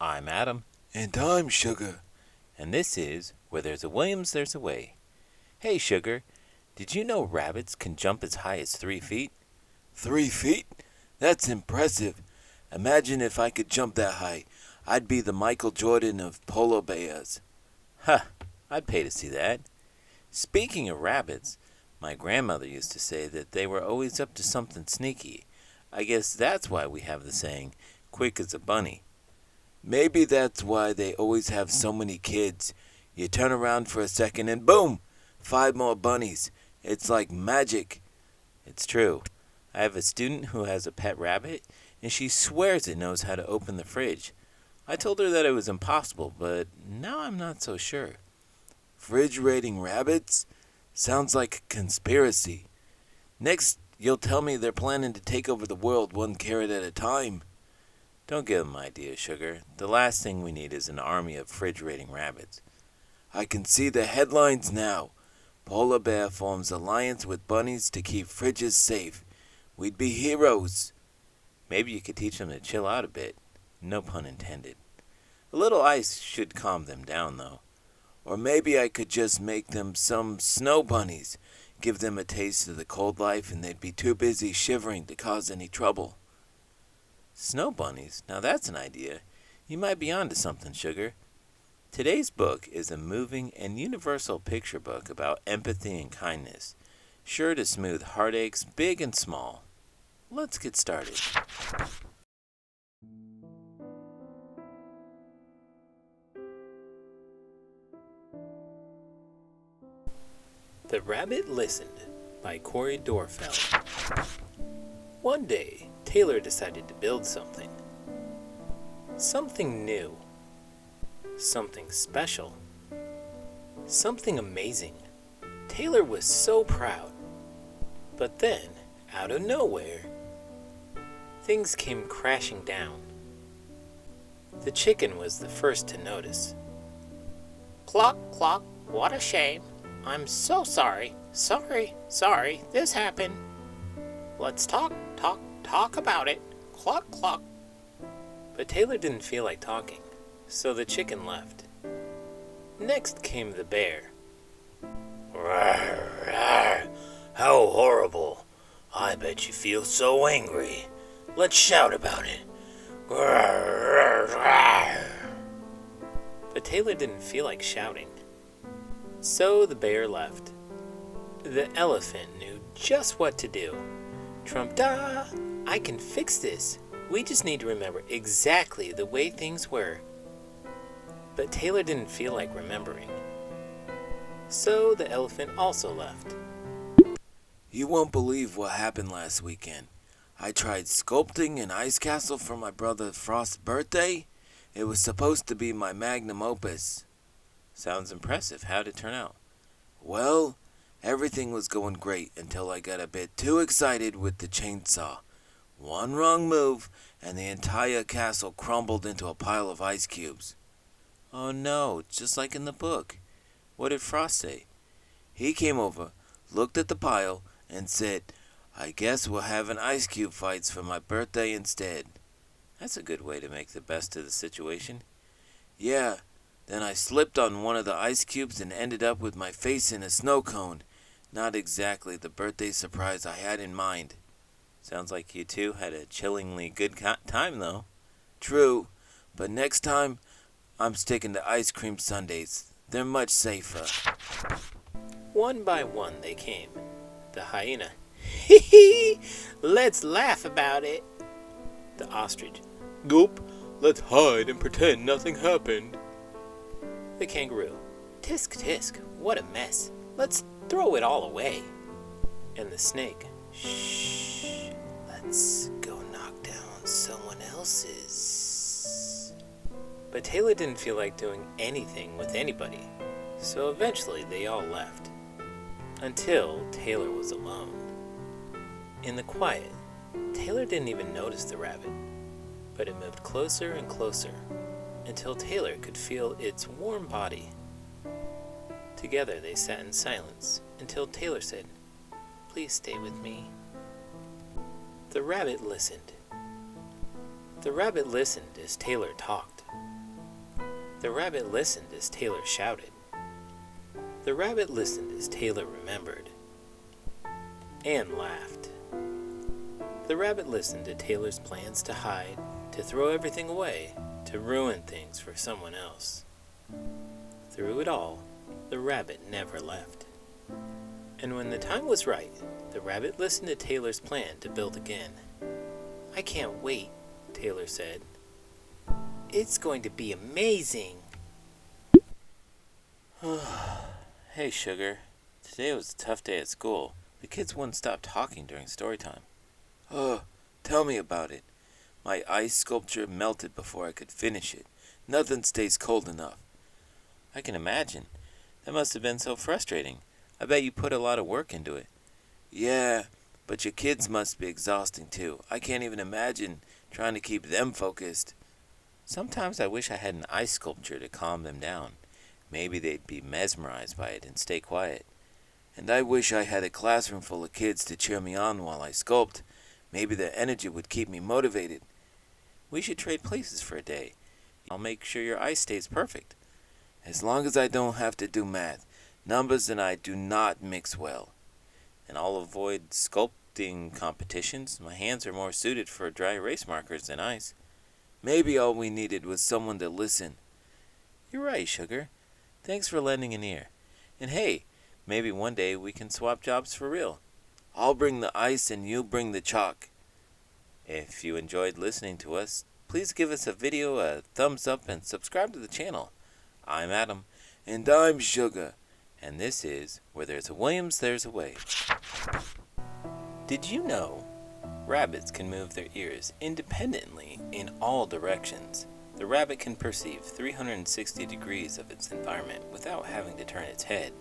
I'm Adam, And I'm Sugar. and this is Where There's a Williams, There's a Way. Hey, Sugar, did you know rabbits can jump as high as 3 feet? 3 feet? That's impressive. Imagine if I could jump that high. I'd be the Michael Jordan of polar bears. Huh, I'd pay to see that. Speaking of rabbits, my grandmother used to say that they were always up to something sneaky. I guess that's why we have the saying, quick as a bunny. Maybe that's why they always have so many kids. You turn around for a second and boom! 5 more bunnies. It's like magic. It's true. I have a student who has a pet rabbit, and she swears it knows how to open the fridge. I told her that it was impossible, but now I'm not so sure. Fridge raiding rabbits? Sounds like a conspiracy. Next, you'll tell me they're planning to take over the world one carrot at a time. Don't give them ideas, Sugar. The last thing we need is an army of fridge raiding rabbits. I can see the headlines now. Polar bear forms alliance with bunnies to keep fridges safe. We'd be heroes. Maybe you could teach them to chill out a bit. No pun intended. A little ice should calm them down, though. Or maybe I could just make them some snow bunnies. Give them a taste of the cold life and they'd be too busy shivering to cause any trouble. Snow bunnies? Now that's an idea. You might be onto something, Sugar. Today's book is a moving and universal picture book about empathy and kindness, sure to smooth heartaches big and small. Let's get started. The Rabbit Listened by Cori Doerrfeld. One day, Taylor decided to build something. Something new. Something special. Something amazing. Taylor was so proud. But then, out of nowhere, things came crashing down. The chicken was the first to notice. Cluck, cluck, what a shame. I'm so sorry. Sorry, this happened. Let's talk about it. Cluck, cluck. But Taylor didn't feel like talking, so the chicken left. Next came the bear. Rawr, rawr. How horrible. I bet you feel so angry. Let's shout about it. Rawr, rawr, rawr. But Taylor didn't feel like shouting. So the bear left. The elephant knew just what to do. Trump-da! I can fix this. We just need to remember exactly the way things were. But Taylor didn't feel like remembering. So the elephant also left. You won't believe what happened last weekend. I tried sculpting an ice castle for my brother Frost's birthday. It was supposed to be my magnum opus. Sounds impressive. How'd it turn out? Well, everything was going great until I got a bit too excited with the chainsaw. One wrong move, and the entire castle crumbled into a pile of ice cubes. Oh no, just like in the book. What did Frost say? He came over, looked at the pile, and said, I guess we'll have an ice cube fights for my birthday instead. That's a good way to make the best of the situation. Yeah, then I slipped on one of the ice cubes and ended up with my face in a snow cone. Not exactly the birthday surprise I had in mind. Sounds like you two had a chillingly good time, though. True, but next time, I'm sticking to ice cream sundaes. They're much safer. One by one they came. The hyena. Hee hee! Let's laugh about it. The ostrich. Gulp! Let's hide and pretend nothing happened. The kangaroo. Tisk tisk, what a mess. Let's throw it all away. And the snake. Shh. Let's go knock down someone else's. But Taylor didn't feel like doing anything with anybody, so eventually they all left. Until Taylor was alone. In the quiet, Taylor didn't even notice the rabbit, but it moved closer and closer until Taylor could feel its warm body. Together they sat in silence until Taylor said, "Please stay with me." The rabbit listened. The rabbit listened as Taylor talked. The rabbit listened as Taylor shouted. The rabbit listened as Taylor remembered and laughed. The rabbit listened to Taylor's plans to hide, to throw everything away, to ruin things for someone else. Through it all, the rabbit never left. And when the time was right, the rabbit listened to Taylor's plan to build again. "I can't wait," Taylor said. "It's going to be amazing." Hey, Sugar. Today was a tough day at school. The kids wouldn't stop talking during story time. Oh, tell me about it. My ice sculpture melted before I could finish it. Nothing stays cold enough. I can imagine. That must have been so frustrating. I bet you put a lot of work into it. Yeah, but your kids must be exhausting too. I can't even imagine trying to keep them focused. Sometimes I wish I had an ice sculpture to calm them down. Maybe they'd be mesmerized by it and stay quiet. And I wish I had a classroom full of kids to cheer me on while I sculpt. Maybe their energy would keep me motivated. We should trade places for a day. I'll make sure your ice stays perfect. As long as I don't have to do math, numbers and I do not mix well. And I'll avoid sculpting competitions. My hands are more suited for dry erase markers than ice. Maybe all we needed was someone to listen. You're right, Sugar. Thanks for lending an ear. And hey, maybe one day we can swap jobs for real. I'll bring the ice and you bring the chalk. If you enjoyed listening to us, please give us a video a thumbs up and subscribe to the channel. I'm Adam. And I'm Sugar. And this is Where There's a Williams, There's a Way. Did you know rabbits can move their ears independently in all directions? The rabbit can perceive 360 degrees of its environment without having to turn its head.